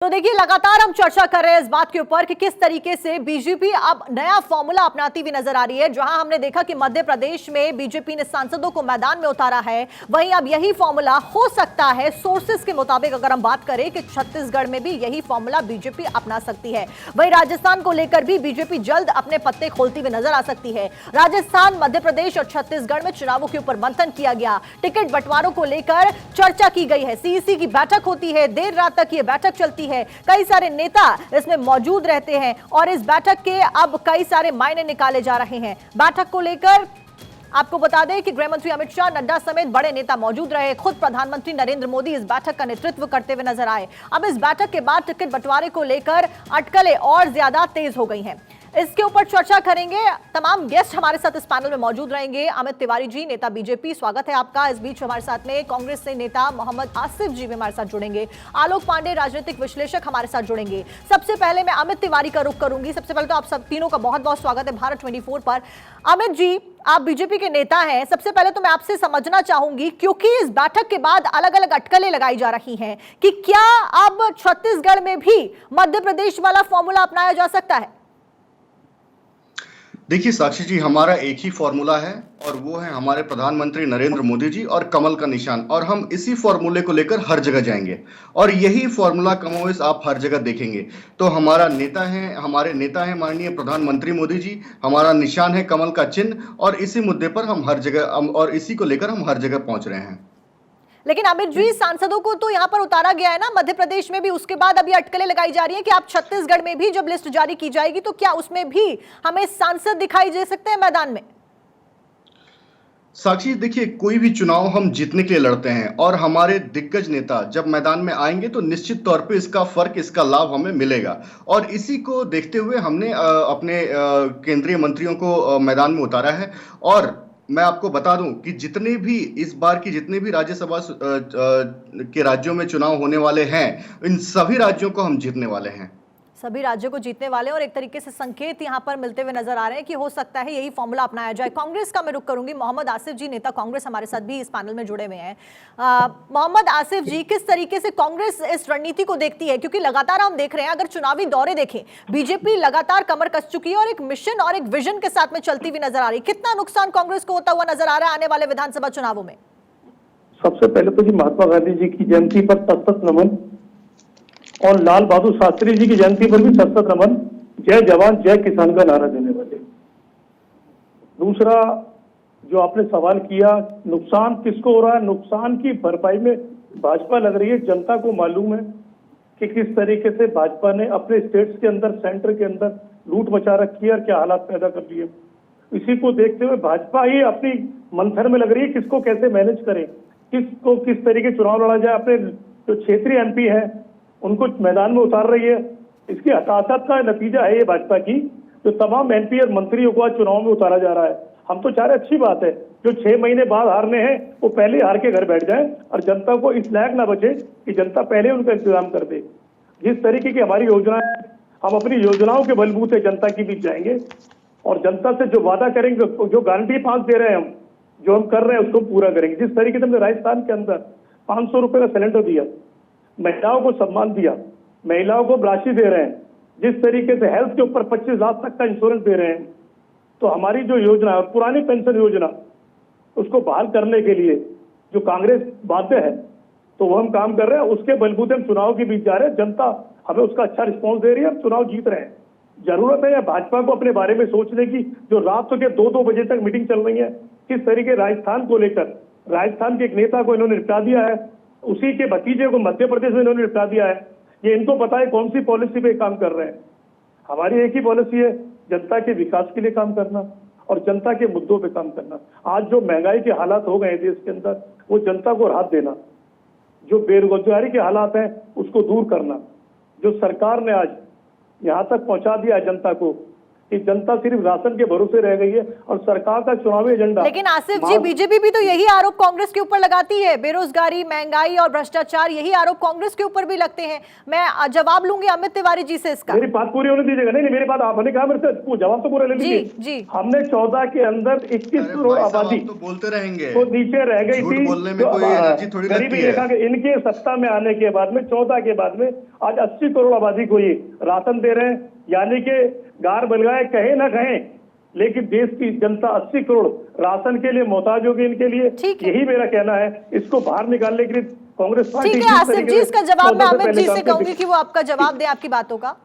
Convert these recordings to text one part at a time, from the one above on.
तो देखिए, लगातार हम चर्चा कर रहे हैं इस बात के ऊपर कि किस तरीके से बीजेपी अब नया फॉर्मूला अपनाती हुई नजर आ रही है। जहां हमने देखा कि मध्य प्रदेश में बीजेपी ने सांसदों को मैदान में उतारा है, वहीं अब यही फॉर्मूला हो सकता है, सोर्सेस के मुताबिक अगर हम बात करें, कि छत्तीसगढ़ में भी यही फॉर्मूला बीजेपी अपना सकती है। वहीं राजस्थान को लेकर भी बीजेपी जल्द अपने पत्ते खोलती हुई नजर आ सकती है। राजस्थान, मध्य प्रदेश और छत्तीसगढ़ में चुनावों के ऊपर मंथन किया गया, टिकट बंटवारों को लेकर चर्चा की गई है, सीईसी की बैठक होती है, देर रात तक ये बैठक चलती है, कई सारे नेता इसमें मौजूद रहते हैं और इस बैठक के अब कई सारे मायने निकाले जा रहे हैं। बैठक को लेकर आपको बता दें कि गृह मंत्री अमित शाह, नड्डा समेत बड़े नेता मौजूद रहे। खुद प्रधानमंत्री नरेंद्र मोदी इस बैठक का नेतृत्व करते हुए नजर आए। अब इस बैठक के बाद टिकट बंटवारे को लेकर अटकलें और ज्यादा तेज हो गई हैं। इसके ऊपर चर्चा करेंगे। तमाम गेस्ट हमारे साथ इस पैनल में मौजूद रहेंगे। अमित तिवारी जी, नेता बीजेपी, स्वागत है आपका। इस बीच हमारे साथ में कांग्रेस से नेता मोहम्मद आसिफ जी भी हमारे साथ जुड़ेंगे। आलोक पांडे, राजनीतिक विश्लेषक, हमारे साथ जुड़ेंगे। सबसे पहले मैं अमित तिवारी का रुख करूंगी। सबसे पहले तो आप सब तीनों का बहुत बहुत स्वागत है भारत 24 पर। अमित जी, आप बीजेपी के नेता हैं। सबसे पहले तो मैं आपसे समझना चाहूंगी, क्योंकि इस बैठक के बाद अलग अलग अटकलें लगाई जा रही हैं, कि क्या अब छत्तीसगढ़ में भी मध्य प्रदेश वाला फॉर्मूला अपनाया जा सकता है? देखिए साक्षी जी, हमारा एक ही फॉर्मूला है और वो है हमारे प्रधानमंत्री नरेंद्र मोदी जी और कमल का निशान, और हम इसी फॉर्मूले को लेकर हर जगह जाएंगे और यही फॉर्मूला कमोवेश आप हर जगह देखेंगे। तो हमारे नेता हैं माननीय प्रधानमंत्री मोदी जी, हमारा निशान है कमल का चिन्ह, और इसी मुद्दे पर हम हर जगह और इसी को लेकर हम हर जगह पहुंच रहे हैं। लेकिन अमित जी, सांसदों को तो यहां पर उतारा गया है ना मध्य प्रदेश में भी, उसके बाद अभी अटकलें लगाई जा रही है कि आप छत्तीसगढ़ में भी जब लिस्ट जारी की जाएगी तो क्या उसमें भी हमें सांसद दिखाई दे सकते हैं मैदान में? साक्षी देखिए, कोई भी चुनाव हम जीतने के लिए लड़ते हैं और हमारे दिग्गज नेता जब मैदान में आएंगे तो निश्चित तौर पे इसका फर्क, इसका लाभ हमें मिलेगा। और इसी को देखते हुए हमने अपने केंद्रीय मंत्रियों को मैदान में उतारा है। और मैं आपको बता दूं कि इस बार की जितने भी राज्यसभा के राज्यों में चुनाव होने वाले हैं, इन सभी राज्यों को हम जीतने वाले हैं। सभी राज्यों को जीतने वाले, और एक तरीके से संकेत यहां पर मिलते हुए नजर आ रहे हैं कि हो सकता है यही फॉर्मूला अपनाया जाए। कांग्रेस का मैं रुख करूंगी। मोहम्मद आसिफ जी, नेता कांग्रेस, हमारे साथ भी इस पैनल में जुड़े हुए हैं। मोहम्मद आसिफ जी, किस तरीके से कांग्रेस इस रणनीति को देखती है? क्योंकि लगातार हम देख रहे हैं, अगर चुनावी दौरे देखें, बीजेपी लगातार कमर कस चुकी है और एक मिशन और एक विजन के साथ में चलती हुई नजर आ रही है। कितना नुकसान कांग्रेस को होता हुआ नजर आ रहा है आने वाले विधानसभा चुनावों में? सबसे पहले तो जी महात्मा गांधी जी की जयंती पर सशक्त नमन, और लाल बहादुर शास्त्री जी की जयंती पर भी सशक्त नमन। जय जवान जय किसान का नारा देने वाले। दूसरा जो आपने सवाल किया, नुकसान किसको हो रहा है, नुकसान की भरपाई में भाजपा लग रही है। जनता को मालूम है कि किस तरीके से भाजपा ने अपने स्टेट्स के अंदर, सेंटर के अंदर लूट मचा रखी है और क्या हालात पैदा कर लिए। इसी को देखते हुए भाजपा ही अपनी मंथन में लग रही है, किसको कैसे मैनेज करें, किसको किस तरीके चुनाव लड़ा जाए। अपने जो क्षेत्रीय एमपी है उनको मैदान में उतार रही है। इसकी हताशत का नतीजा है ये भाजपा की, जो तमाम एमपी और मंत्रियों को आज चुनाव में उतारा जा रहा है। हम तो चाह रहे, अच्छी बात है, जो 6 महीने बाद हारने हैं वो पहले हार के घर बैठ जाए और जनता को इस लायक ना बचे कि जनता पहले उनका इंतजाम कर दे। जिस तरीके की हमारी योजना है, हम अपनी योजनाओं के बलबूते जनता के बीच जाएंगे और जनता से जो वादा करेंगे, जो गारंटी 5 दे रहे हैं हम, जो हम कर रहे हैं उसको पूरा करेंगे। जिस तरीके से हमने राजस्थान के अंदर 500 रुपए का सिलेंडर दिया, महिलाओं को सम्मान दिया, महिलाओं को राशि दे रहे हैं, जिस तरीके से हेल्थ के ऊपर 25 लाख तक का इंश्योरेंस दे रहे हैं, तो हमारी जो योजना है, पुरानी पेंशन योजना, उसको बहाल करने के लिए जो कांग्रेस बाध्य है, तो वो हम काम कर रहे हैं। उसके बलबूते हम चुनाव के बीच जा रहे हैं। जनता हमें उसका अच्छा रिस्पॉन्स दे रही है, हम चुनाव जीत रहे हैं। जरूरत है या भाजपा को अपने बारे में सोचने की, जो रात के 2-2 बजे तक मीटिंग चल रही है, किस तरीके राजस्थान को लेकर, राजस्थान के एक नेता को इन्होंने निपटा दिया है, उसी के भतीजे को मध्य प्रदेश में इन्होंने निपटा दिया है। ये इनको पता है कौन सी पॉलिसी पे काम कर रहे हैं। हमारी एक ही पॉलिसी है, जनता के विकास के लिए काम करना और जनता के मुद्दों पे काम करना। आज जो महंगाई के हालात हो गए देश के अंदर, वो जनता को राहत देना, जो बेरोजगारी के हालात हैं उसको दूर करना, जो सरकार ने आज यहाँ तक पहुंचा दिया है जनता को कि जनता सिर्फ राशन के भरोसे रह गई है और सरकार का चुनावी एजेंडा। लेकिन आसिफ जी, बीजेपी भी तो यही आरोप कांग्रेस के ऊपर लगाती है, बेरोजगारी, महंगाई और भ्रष्टाचार, यही आरोप कांग्रेस के ऊपर भी लगते हैं। मैं जवाब लूंगी अमित तिवारी जी से इसका। मेरी बात पूरी होने दीजिएगा। नहीं, मेरी बात आपने कहा, मेरे से जवाब तो पूरा ले लीजिए। जी। हमने 14 के अंदर 21 करोड़ आबादी तो बोलते रहेंगे तो नीचे रह गई थी, बोलने में कोई एनर्जी थोड़ी गरीबी रेखा के इनके सत्ता में आने के बाद में 14 के बाद में आज 80 करोड़ आबादी को ये राशन दे रहे हैं। यानी कि गार बन गए, कहे ना कहें, लेकिन देश की जनता 80 करोड़ राशन के लिए मोहताज होगी इनके लिए। यही मेरा कहना है। इसको बाहर निकालने के लिए कांग्रेस पार्टी। ठीक है आसिफ जी, इसका जवाब मैं अमित जी से कहूंगी कि वो आपका जवाब दे आपकी बातों का।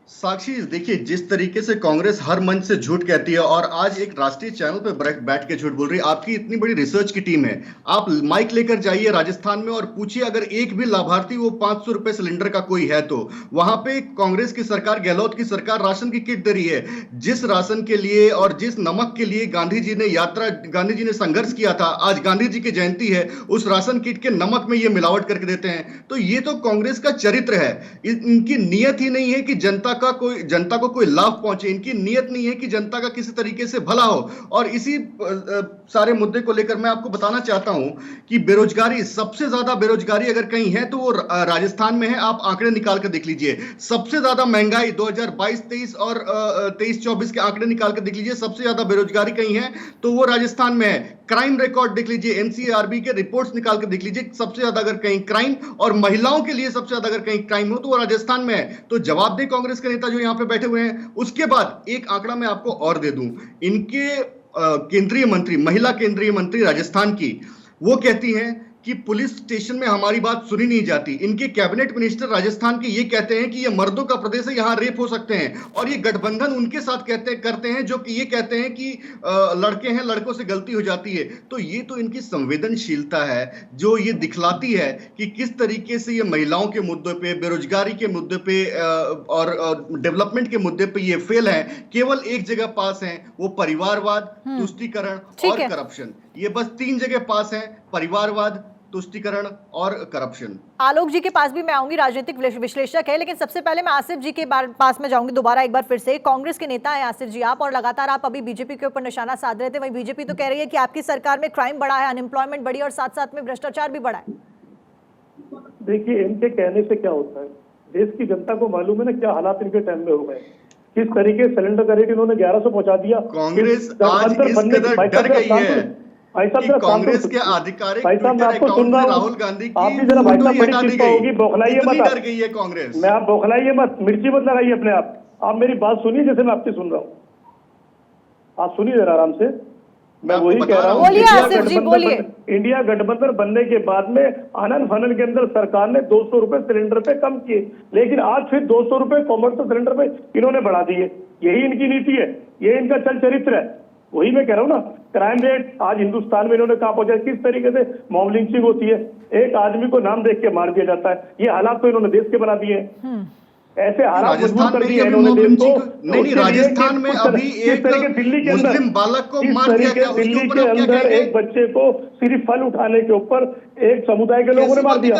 साक्षी, देखिए जिस तरीके से कांग्रेस हर मंच से झूठ कहती है और आज एक राष्ट्रीय चैनल पे बैठ के झूठ बोल रही है। आपकी इतनी बड़ी रिसर्च की टीम है, आप माइक लेकर जाइए राजस्थान में और पूछिए अगर एक भी लाभार्थी वो 500 रुपए सिलेंडर का कोई है तो वहां पे कांग्रेस की सरकार, गहलोत की सरकार राशन की किट दे रही है। जिस राशन के लिए और जिस नमक के लिए गांधी जी ने संघर्ष किया था, आज गांधी जी की जयंती है, उस राशन किट के नमक में ये मिलावट करके देते हैं। तो ये तो कांग्रेस का चरित्र है। इनकी नीयत ही नहीं है कि जनता को कोई लाभ पहुंचे। इनकी नीयत नहीं है कि जनता का किसी तरीके से भला हो। और इसी सारे मुद्दे को लेकर मैं आपको बताना चाहता हूं कि बेरोजगारी, सबसे ज्यादा बेरोजगारी अगर कहीं है तो वो राजस्थान में है। आप आंकड़े निकाल कर देख लीजिए। सबसे ज्यादा महंगाई 2022-23 और 23-24 के आंकड़े निकाल कर देख लीजिए। सबसे ज्यादा बेरोजगारी कहीं है तो वो राजस्थान में है। क्राइम रिकॉर्ड देख लीजिए, एनसीआरबी के रिपोर्ट्स निकाल कर देख लीजिए। सबसे ज्यादा अगर कहीं क्राइम और महिलाओं के लिए सबसे ज्यादा अगर कहीं क्राइम हो तो वो राजस्थान में है। तो जवाब दे कांग्रेस के नेता जो यहां पे बैठे हुए हैं। उसके बाद एक आंकड़ा मैं आपको और दे दूं, इनके केंद्रीय मंत्री, महिला केंद्रीय मंत्री राजस्थान की, वो कहती हैं कि पुलिस स्टेशन में हमारी बात सुनी नहीं जाती। इनके कैबिनेट मिनिस्टर राजस्थान के ये कहते हैं कि ये मर्दों का प्रदेश है, यहां रेप हो सकते हैं। और ये गठबंधन उनके साथ करते हैं जो कि ये कहते हैं कि लड़के हैं, लड़कों से गलती हो जाती है। तो ये तो इनकी संवेदनशीलता है जो ये दिखलाती है कि किस तरीके से ये महिलाओं के मुद्दे पे, बेरोजगारी के मुद्दे पे और डेवलपमेंट के मुद्दे पे ये फेल है। केवल एक जगह पास है, वो परिवारवाद, तुष्टीकरण और करप्शन। ये बस 3 जगह पास है, परिवारवाद, तुष्टीकरण और करप्शन। आलोक जी के पास भी मैं आऊंगी, राजनीतिक विश्लेषक है, लेकिन सबसे पहले मैं आसिफ जी के पास में जाऊंगी दोबारा एक बार फिर से। कांग्रेस के नेता है आसिफ जी आप, और लगातार आप अभी बीजेपी के ऊपर निशाना साध रहे थे। वहीं बीजेपी तो कह रही है कि आपकी सरकार में क्राइम बढ़ा है, अनएम्प्लॉयमेंट बढ़ी और साथ साथ में भ्रष्टाचार भी बढ़ा है। देखिए, इनके कहने से क्या होता है, देश की जनता को मालूम है ना क्या हालात इनके टाइम में हो गए। किस तरीके सिलेंडर का रेट इन्होंने 1100 पहुंचा दिया। कांग्रेस आज इस कदर डर गई है कि कांग्रेस के आधिकारिक ट्विटर अकाउंट से राहुल गांधी की फोटो ही हटा दी गई। बौखलाइए मत, डर गई है कांग्रेस। मैं आप बौखलाइए मत, मिर्ची मत लगाइए अपने आप मेरी बात सुनिए जैसे मैं आपकी सुन रहा हूँ। आप सुनिए जरा आराम से। मैं वही कह रहा हूँ, इंडिया गठबंधन बनने के बाद में आनंद फानन के अंदर सरकार ने 200 रुपए सिलेंडर पे कम किए, लेकिन आज फिर 200 रुपए कॉमर्शियल सिलेंडर पे इन्होंने बढ़ा दिए। यही इनकी नीति है, ये इनका चल चरित्र है। वही मैं कह रहा हूँ ना, क्राइम रेट आज हिंदुस्तान में इन्होंने कहा पहुंचा, किस तरीके से मॉब लिंचिंग होती है, एक आदमी को नाम देख के मार दिया जाता है। ये हालात तो इन्होंने देश के बना दिए हैं। ऐसे हालात मजबूत कर दिए इन्होंने देश को। नहीं, राजस्थान में अभी एक दिल्ली के मुस्लिम बालक को मार दिया गया। दिल्ली के अंदर एक बच्चे को सिर्फ फल उठाने के ऊपर एक समुदाय के लोगों ने मार दिया।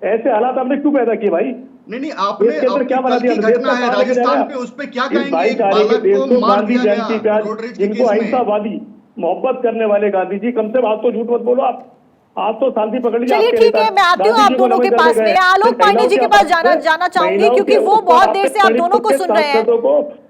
ऐसे हालात हमने क्यों पैदा किए भाई? नहीं, आपने क्या बना दिया घटना है राजस्थान पे, उस पे क्या कहेंगे? एक बालक को मार दिया गया रोड रेज के केस में। अहिंसावादी, मोहब्बत करने वाले गांधी जी, कम से कम आज तो झूठ मत बोलो आप तो शांति पकड़ लीजिए। चलिए ठीक है, मैं आती हूँ आप दोनों के पास में। आलोक पांडे जी के पास जाना चाहूंगी क्योंकि वो बहुत देर से आप दोनों को सुन रहे हैं।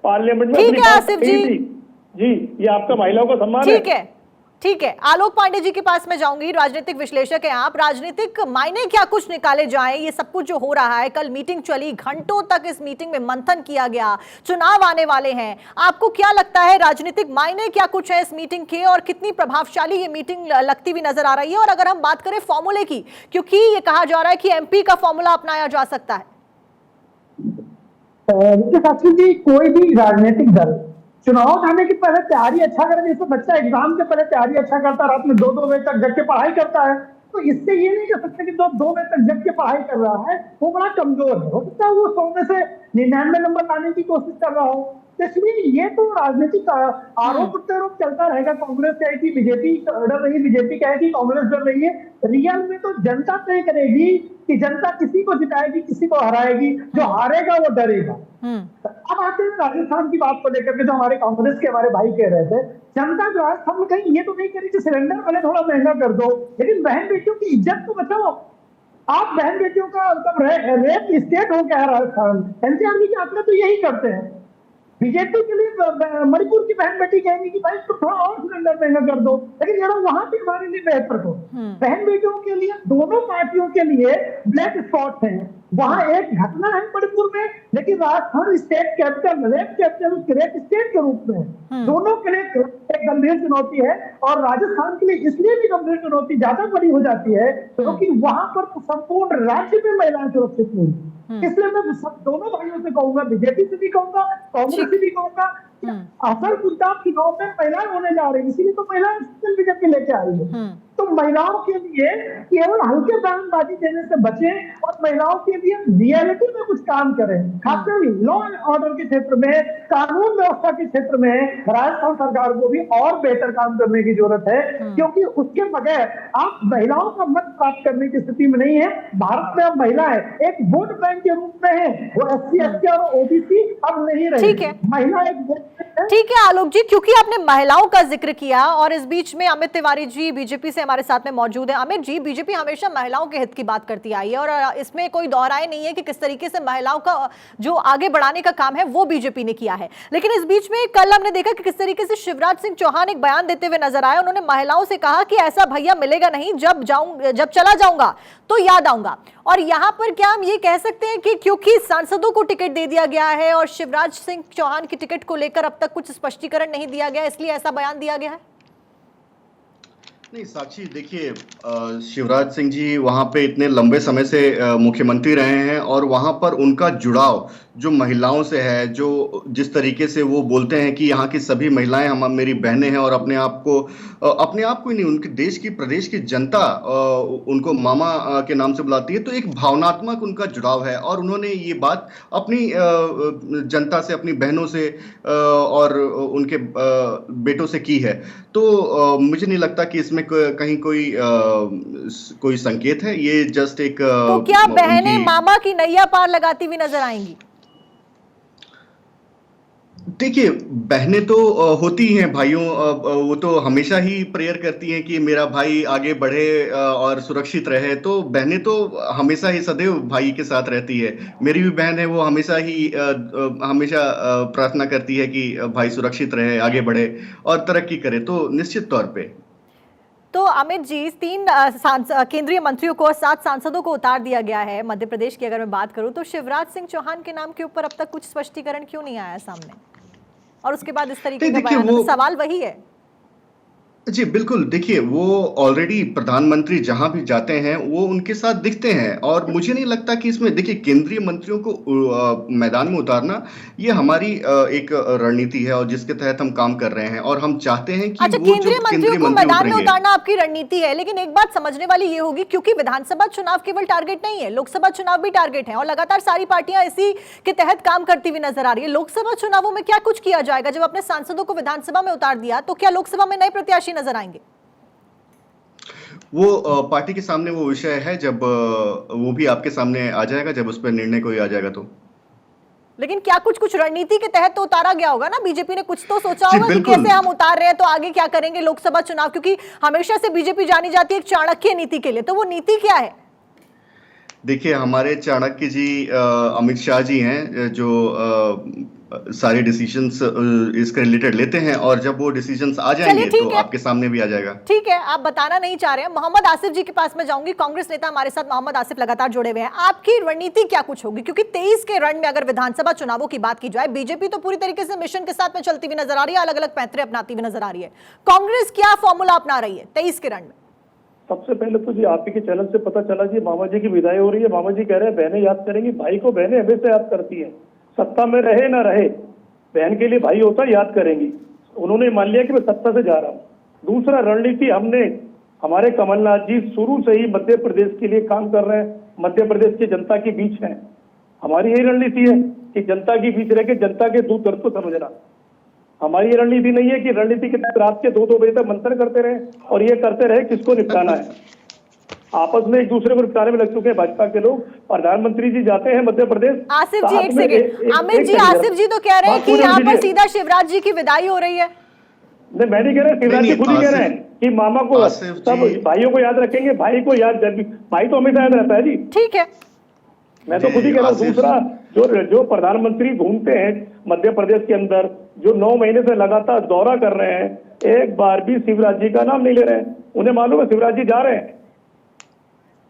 पार्लियामेंट में ठीक है आसिफ जी, ये आपका महिलाओं का सम्मान है। ठीक है, आलोक पांडे जी के पास में जाऊंगी, राजनीतिक विश्लेषक हैं आप। राजनीतिक मायने क्या कुछ निकाले जाएं, ये सब कुछ जो हो रहा है, कल मीटिंग चली, घंटों तक इस मीटिंग में मंथन किया गया, चुनाव आने वाले हैं। आपको क्या लगता है राजनीतिक मायने क्या कुछ है इस मीटिंग के, और कितनी प्रभावशाली ये मीटिंग लगती हुई नजर आ रही है? और अगर हम बात करें फॉर्मूले की, क्योंकि ये कहा जा रहा है कि एमपी का फॉर्मूला अपनाया जा सकता है। साक्षी जी, कोई भी राजनीतिक दल चुनाव आने की पहले तैयारी अच्छा करे, जैसे बच्चा एग्जाम से पहले तैयारी अच्छा करता है, रात में 2-2 बजे तक जग के पढ़ाई करता है, तो इससे ये नहीं कह सकते कि 2 बजे तक जग के पढ़ाई कर रहा है वो बड़ा कमजोर है। हो सकता है वो 100 में से 99 नंबर लाने की कोशिश कर रहा हो, तो इसलिए ये तो राजनीतिक आरोप प्रत्यारोप चलता रहेगा। कांग्रेस कहे कि बीजेपी डर रही है, बीजेपी कहे कि कांग्रेस डर रही है। रियल में तो जनता तय करेगी कि जनता किसी को जिताएगी, किसी को हराएगी। जो हारेगा वो डरेगा। अब आते हैं राजस्थान की बात को लेकर के, जो हमारे कांग्रेस के हमारे भाई कह रहे थे, जनता जो है हम कहीं ये तो नहीं कह रही कि सिलेंडर भले थोड़ा महंगा कर दो, लेकिन बहन बेटियों की इज्जत तो बचाओ। आप बहन बेटियों का मतलब रेप स्टेट हो क्या राजस्थान? एनसीआर के आंकड़े तो यही करते हैं। बीजेपी के लिए मणिपुर की बहन बेटी कहेंगी कि भाई तो थोड़ा और सिलेंडर महंगा कर दो, लेकिन जरा वहां पे हमारे लिए बेहतर हो। बहन बेटियों के लिए दोनों पार्टियों के लिए ब्लैक स्पॉट है। वहां एक घटना है मणिपुर में, लेकिन Rajasthan state capital rape state के रूप में दोनों के लिए एक गंभीर चुनौती है। और राजस्थान के लिए इसलिए भी गंभीर चुनौती ज्यादा बड़ी हो जाती है क्योंकि वहां पर संपूर्ण राज्य में महिलाएं सुरक्षित नहीं। इसलिए मैं दोनों भाइयों से कहूंगा, बीजेपी से भी कहूंगा, कांग्रेस से भी कहूंगा, असल मुद्दा चुनाव में महिलाएं होने जा रही है, इसीलिए तो महिलाएं बीजेपी लेके आई है। तो महिलाओं के लिए केवल हल्के बयानबाजी देने से बचें और महिलाओं के लिए रियलिटी में कुछ काम करें। खासकर लॉ एंड ऑर्डर के क्षेत्र में, कानून व्यवस्था के क्षेत्र में राजस्थान सरकार को भी और बेहतर काम करने की जरूरत है, क्योंकि उसके बगैर आप महिलाओं का मत प्राप्त करने की स्थिति में नहीं है। भारत में अब महिलाएं एक वोट बैंक के रूप में है, वो SC, ST और OBC अब नहीं रही। ठीक है, महिला एक वोट बैंक है। ठीक है आलोक जी, क्योंकि आपने महिलाओं का जिक्र किया और इस बीच में अमित तिवारी जी बीजेपी से हमारे साथ में मौजूद है। अमित जी, बीजेपी हमेशा महिलाओं के हित की बात करती आई है और इसमें कोई दोहराए नहीं है कि किस तरीके से महिलाओं का जो आगे बढ़ाने का काम है वो बीजेपी ने किया है। लेकिन इस बीच में कल हमने देखा कि किस तरीके से शिवराज सिंह चौहान एक बयान देते हुए नजर आए। उन्होंने महिलाओं से कहा कि ऐसा भैया मिलेगा नहीं, जब चला जाऊंगा तो याद आऊंगा। और यहां पर क्या हम ये कह सकते हैं कि क्योंकि सांसदों को टिकट दे दिया गया है और शिवराज सिंह चौहान की टिकट को लेकर अब तक कुछ स्पष्टीकरण नहीं दिया गया, इसलिए ऐसा बयान दिया गया है? नहीं साक्षी, देखिए शिवराज सिंह जी वहाँ पे इतने लंबे समय से मुख्यमंत्री रहे हैं और वहाँ पर उनका जुड़ाव जो महिलाओं से है, जो जिस तरीके से वो बोलते हैं कि यहाँ की सभी महिलाएं हम मेरी बहनें हैं और अपने आप को ही नहीं, उनके देश की प्रदेश की जनता उनको मामा के नाम से बुलाती है। तो एक भावनात्मक उनका जुड़ाव है और उन्होंने ये बात अपनी जनता से, अपनी बहनों से और उनके बेटों से की है। तो मुझे नहीं लगता कि इसमें कहीं कोई संकेत है। ये जस्ट एक तो क्या बहनें मामा की नैया पार लगाती हुई नजर आएंगी? देखिए, बहनें तो होती हैं भाइयों, वो तो हमेशा ही प्रेयर करती हैं कि मेरा भाई आगे बढ़े और सुरक्षित रहे। तो बहनें तो हमेशा ही सदैव भाई के साथ रहती है। मेरी भी बहन है, वो हमेशा प्रार्थना करती है कि भाई सुरक्षित रहे, आगे बढ़े और तरक्की करे। तो निश्चित तौर पे तो अमित जी, 3 केंद्रीय मंत्रियों को और 7 सांसदों को उतार दिया गया है मध्य प्रदेश की अगर मैं बात करूं, तो शिवराज सिंह चौहान के नाम के ऊपर अब तक कुछ स्पष्टीकरण क्यों नहीं आया सामने? और उसके बाद इस तरीके का बयान, तो सवाल वही है। जी बिल्कुल, देखिए वो ऑलरेडी प्रधानमंत्री जहां भी जाते हैं वो उनके साथ दिखते हैं और मुझे नहीं लगता कि इसमें, देखिए केंद्रीय मंत्रियों को मैदान में उतारना ये हमारी एक रणनीति है और जिसके तहत हम काम कर रहे हैं और हम चाहते हैं कि अच्छा, केंद्रीय मंत्रियों को मैदान में उतारना आपकी रणनीति है, लेकिन एक बात समझने वाली ये होगी, क्योंकि विधानसभा चुनाव केवल टारगेट नहीं है, लोकसभा चुनाव भी टारगेट है और लगातार सारी पार्टियां इसी के तहत काम करती हुई नजर आ रही है। लोकसभा चुनावों में क्या कुछ किया जाएगा? जब अपने सांसदों को विधानसभा में उतार दिया तो क्या लोकसभा में नए प्रत्याशी नजर आएंगे? वो पार्टी के सामने वो विषय है, जब वो भी आपके सामने आ जाएगा, जब उस पर निर्णय कोई आ जाएगा तो। लेकिन क्या कुछ रणनीति के तहत तो उतारा गया होगा ना? बीजेपी ने कुछ तो सोचा होगा कि कैसे हम उतार रहे हैं तो आगे क्या करेंगे लोकसभा चुनाव, क्योंकि हमेशा से बीजेपी जानी जाती है एक चाणक्य नीति के लिए, तो वो नीति क्या है? देखिए, हमारे चाणक्य जी अमित शाह जी हैं जो सारे डिसीजंस इसके रिलेटेड लेते हैं और जब वो डिसीजंस आ जाएंगे तो आपके सामने भी आ जाएगा। ठीक है, आप बताना नहीं चाह रहे हैं। मोहम्मद आसिफ जी के पास मैं जाऊंगी, कांग्रेस नेता हमारे साथ मोहम्मद आसिफ लगातार जुड़े हुए हैं। आपकी रणनीति क्या कुछ होगी? क्योंकि 23 के रण में अगर विधानसभा चुनावों की बात की जाए, बीजेपी तो पूरी तरीके से मिशन के साथ में चलती हुई नजर आ रही है, अलग अलग पैंतरे अपनाती हुई नजर आ रही है। कांग्रेस क्या फॉर्मूला अपना रही है 23 के रण में? सबसे पहले तो जी आप ही के चैनल से पता चला जी मामा जी की विदाई हो रही है। मामा जी कह रहे हैं बहनें याद करेंगी, भाई को बहनें हमेशा याद करती हैं, सत्ता में रहे ना रहे, बहन के लिए भाई होता याद करेंगी। उन्होंने मान लिया कि मैं सत्ता से जा रहा हूँ। दूसरा, रणनीति हमने, हमारे कमलनाथ जी शुरू से ही मध्य प्रदेश के लिए काम कर रहे हैं, मध्य प्रदेश की जनता के बीच हैं। हमारी यही रणनीति है कि जनता के बीच रह के जनता के दुख दर्द को समझना। हमारी ये रणनीति नहीं है कि रणनीति के तहत रात के 2-2 बजे तक मंथन करते रहे और ये करते रहे किसको निपटाना है। आपस में एक दूसरे को निपटाने में लग चुके हैं भाजपा के लोग। प्रधानमंत्री जी जाते हैं मध्य प्रदेश। आसिफ जी एक सेकंड, अमित जी आसिफ जी तो कह रहे हैं कि यहाँ पर सीधा शिवराज जी की विदाई हो रही है। नहीं, मैं नहीं कह रहा, शिवराज जी खुद ही कह रहे हैं कि मामा को सब भाइयों को याद रखेंगे, भाई को याद, भाई तो हमेशा याद रहता है जी। ठीक है, मैं तो खुद ही कह रहा हूँ। दूसरा, जो प्रधानमंत्री घूमते हैं मध्य प्रदेश के अंदर, जो 9 महीने से लगातार दौरा कर रहे हैं, एक बार भी शिवराज जी का नाम नहीं ले रहे हैं। उन्हें मालूम है शिवराज जी जा रहे हैं,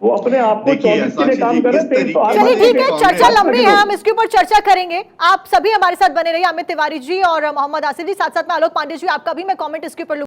वो अपने आप को 24 के लिए काम कर रहे हैं। चलिए ठीक है, चर्चा लंबी है, हम इसके ऊपर चर्चा करेंगे। आप सभी हमारे साथ बने रहिए, अमित तिवारी जी और मोहम्मद आसिफ जी, साथ साथ में आलोक पांडे जी, आपका भी मैं कमेंट इसके ऊपर